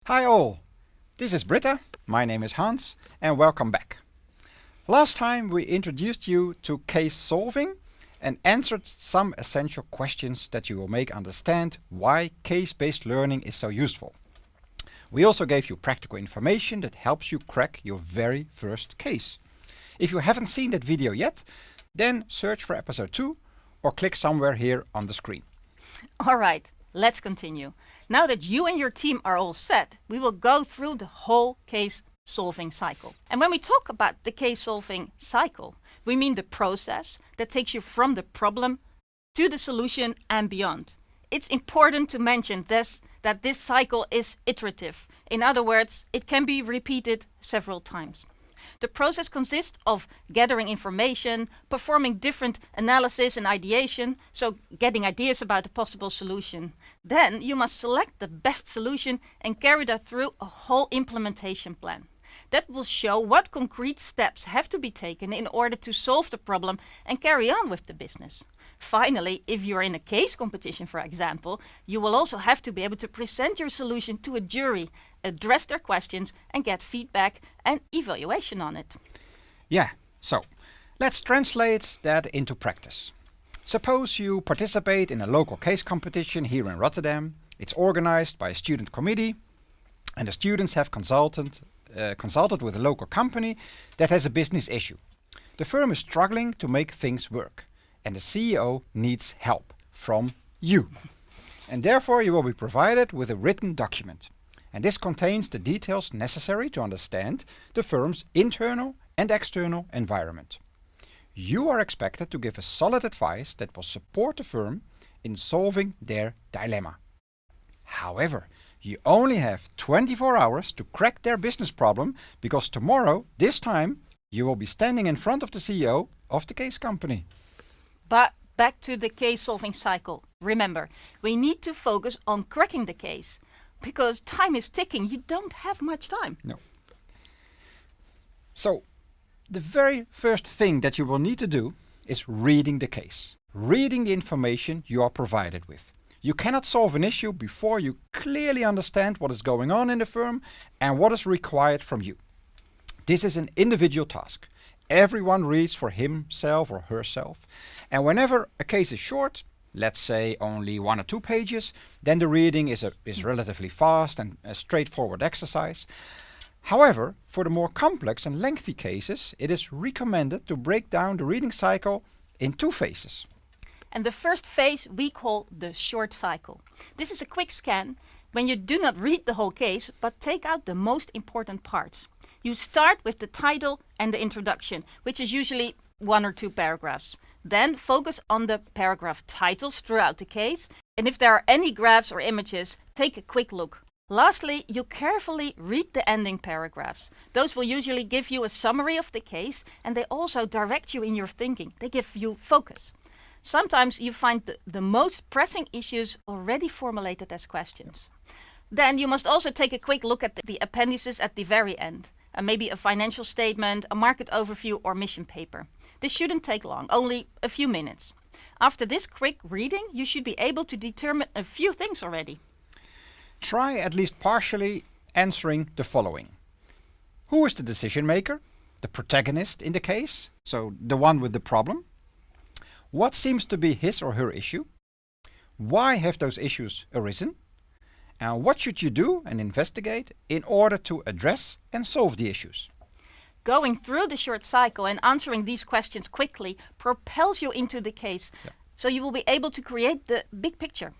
Hi all, this is Britta, my name is Hans, and welcome back. Last time we introduced you to case solving and answered some essential questions that you will make understand why case-based learning is so useful. We also gave you practical information that helps you crack your very first case. If you haven't seen that video yet, then search for episode 2 or click somewhere here on the screen. Alright, let's continue. Now that you and your team are all set, we will go through the whole case solving cycle. And when we talk about the case solving cycle, we mean the process that takes you from the problem to the solution and beyond. It's important to mention that this cycle is iterative. In other words, it can be repeated several times. The process consists of gathering information, performing different analysis and ideation, so getting ideas about a possible solution. Then you must select the best solution and carry that through a whole implementation plan. That will show what concrete steps have to be taken in order to solve the problem and carry on with the business. Finally, if you're in a case competition, for example, you will also have to be able to present your solution to a jury, address their questions and get feedback and evaluation on it. Yeah, so let's translate that into practice. Suppose you participate in a local case competition here in Rotterdam. It's organized by a student committee and the students have consulted with a local company that has a business issue. The firm is struggling to make things work and the CEO needs help from you. And therefore you will be provided with a written document. And this contains the details necessary to understand the firm's internal and external environment. You are expected to give a solid advice that will support the firm in solving their dilemma. However, you only have 24 hours to crack their business problem because tomorrow, this time, you will be standing in front of the CEO of the case company. But back to the case solving cycle. Remember, we need to focus on cracking the case because time is ticking. You don't have much time. No. So, the very first thing that you will need to do is reading the case. Reading the information you are provided with. You cannot solve an issue before you clearly understand what is going on in the firm and what is required from you. This is an individual task. Everyone reads for himself or herself. And whenever a case is short, let's say only 1 or 2 pages, then the reading is relatively fast and a straightforward exercise. However, for the more complex and lengthy cases, it is recommended to break down the reading cycle in 2 phases. And the first phase we call the short cycle. This is a quick scan when you do not read the whole case, but take out the most important parts. You start with the title and the introduction, which is usually 1 or 2 paragraphs. Then focus on the paragraph titles throughout the case, and if there are any graphs or images, take a quick look. Lastly, you carefully read the ending paragraphs. Those will usually give you a summary of the case, and they also direct you in your thinking. They give you focus. Sometimes you find the most pressing issues already formulated as questions. Then you must also take a quick look at the appendices at the very end. Maybe a financial statement, a market overview or mission paper. This shouldn't take long, only a few minutes. After this quick reading, you should be able to determine a few things already. Try at least partially answering the following. Who is the decision maker? The protagonist in the case, so the one with the problem. What seems to be his or her issue? Why have those issues arisen? And what should you do and investigate in order to address and solve the issues? Going through the short cycle and answering these questions quickly propels you into the case, so you will be able to create the big picture.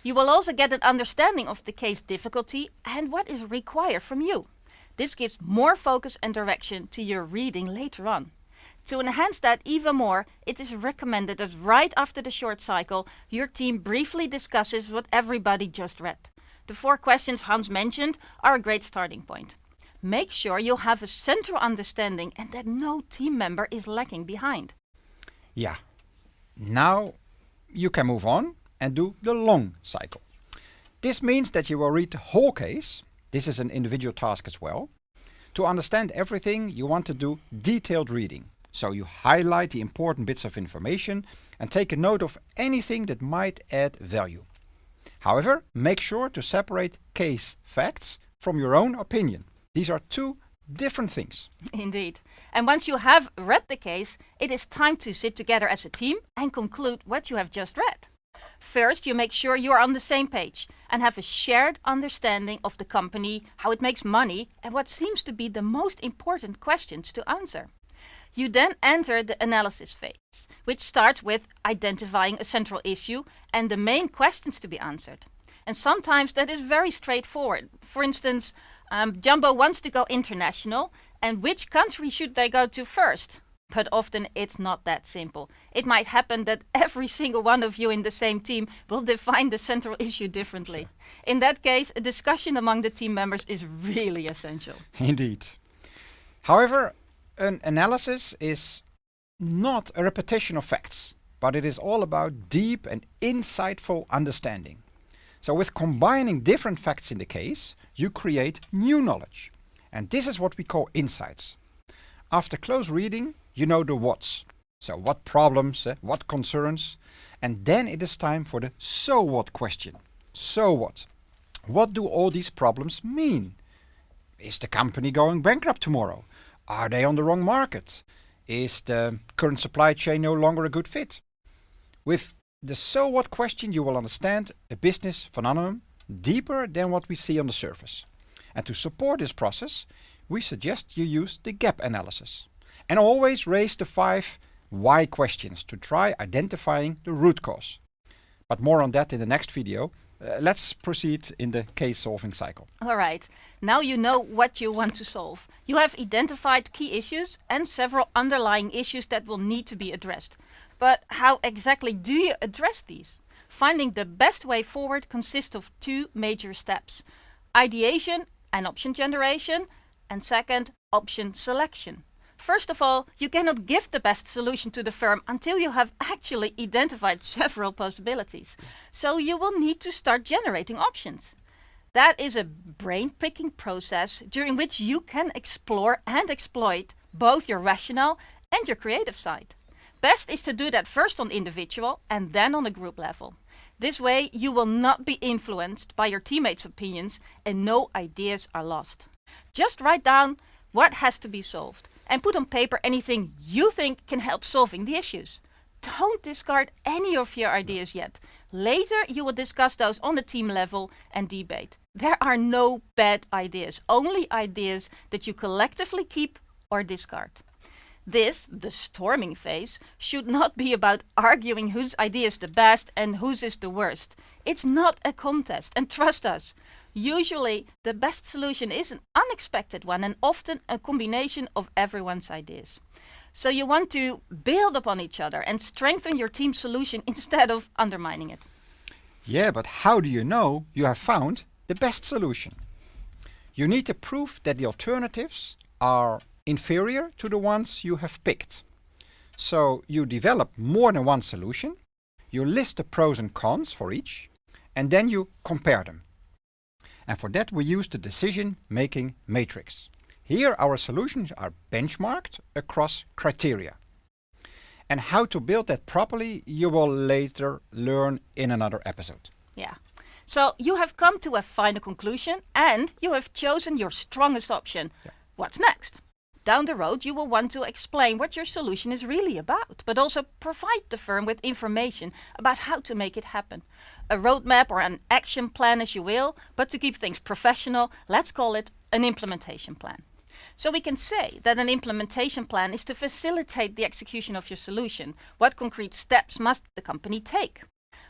You will also get an understanding of the case difficulty and what is required from you. This gives more focus and direction to your reading later on. To enhance that even more, it is recommended that right after the short cycle, your team briefly discusses what everybody just read. The 4 questions Hans mentioned are a great starting point. Make sure you have a central understanding and that no team member is lagging behind. Yeah, now you can move on and do the long cycle. This means that you will read the whole case. This is an individual task as well. To understand everything, you want to do detailed reading. So you highlight the important bits of information and take a note of anything that might add value. However, make sure to separate case facts from your own opinion. These are two different things. Indeed. And once you have read the case, it is time to sit together as a team and conclude what you have just read. First, you make sure you are on the same page and have a shared understanding of the company, how it makes money, and what seems to be the most important questions to answer. You then enter the analysis phase, which starts with identifying a central issue and the main questions to be answered. And sometimes that is very straightforward. For instance, Jumbo wants to go international, and which country should they go to first? But often it's not that simple. It might happen that every single one of you in the same team will define the central issue differently. In that case, a discussion among the team members is really essential. Indeed. However, an analysis is not a repetition of facts, but it is all about deep and insightful understanding. So with combining different facts in the case, you create new knowledge. And this is what we call insights. After close reading, you know the what's. So what problems, what concerns, and then it is time for the so what question. So what? What do all these problems mean? Is the company going bankrupt tomorrow? Are they on the wrong market? Is the current supply chain no longer a good fit? With the so what question, you will understand a business phenomenon deeper than what we see on the surface. And to support this process, we suggest you use the gap analysis. And always raise the 5 why questions to try identifying the root cause. But more on that in the next video. Let's proceed in the case solving cycle. All right, now you know what you want to solve. You have identified key issues and several underlying issues that will need to be addressed. But how exactly do you address these? Finding the best way forward consists of 2 major steps: ideation and option generation, and second, option selection. First of all, you cannot give the best solution to the firm until you have actually identified several possibilities. So you will need to start generating options. That is a brain-picking process during which you can explore and exploit both your rational and your creative side. Best is to do that first on individual and then on a group level. This way you will not be influenced by your teammates' opinions and no ideas are lost. Just write down what has to be solved and put on paper anything you think can help solving the issues. Don't discard any of your ideas yet. Later you will discuss those on the team level and debate. There are no bad ideas, only ideas that you collectively keep or discard. This, the storming phase, should not be about arguing whose idea is the best and whose is the worst. It's not a contest, and trust us, usually the best solution is an unexpected one and often a combination of everyone's ideas. So you want to build upon each other and strengthen your team's solution instead of undermining it. Yeah, but how do you know you have found the best solution? You need to prove that the alternatives are inferior to the ones you have picked. So you develop more than one solution, you list the pros and cons for each, and then you compare them. And for that we use the decision-making matrix. Here our solutions are benchmarked across criteria. And how to build that properly you will later learn in another episode. Yeah. So you have come to a final conclusion and you have chosen your strongest option. Yeah. What's next? Down the road you will want to explain what your solution is really about, but also provide the firm with information about how to make it happen. A roadmap or an action plan as you will, but to keep things professional, let's call it an implementation plan. So we can say that an implementation plan is to facilitate the execution of your solution. What concrete steps must the company take?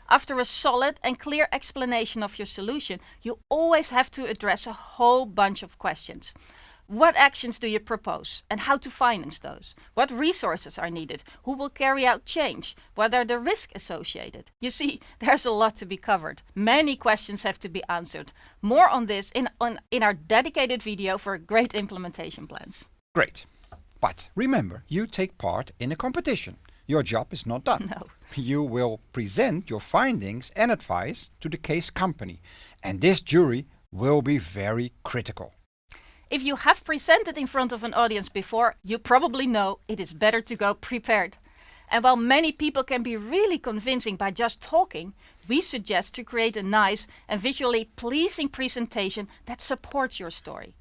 After a solid and clear explanation of your solution, you always have to address a whole bunch of questions. What actions do you propose and how to finance those? What resources are needed? Who will carry out change? What are the risks associated? You see, there's a lot to be covered. Many questions have to be answered. More on this in our dedicated video for great implementation plans. Great. But remember, you take part in a competition. Your job is not done. No. You will present your findings and advice to the case company. And this jury will be very critical. If you have presented in front of an audience before, you probably know it is better to go prepared. And while many people can be really convincing by just talking, we suggest to create a nice and visually pleasing presentation that supports your story.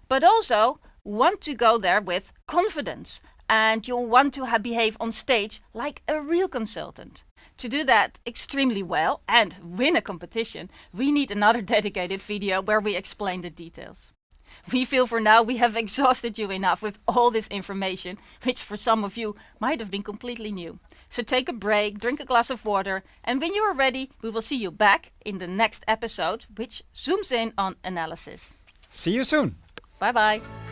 But also want to go there with confidence, and you'll want to behave on stage like a real consultant. To do that extremely well and win a competition, we need another dedicated video where we explain the details. We feel for now we have exhausted you enough with all this information, which for some of you might have been completely new. So take a break, drink a glass of water, and when you are ready, we will see you back in the next episode, which zooms in on analysis. See you soon. Bye bye.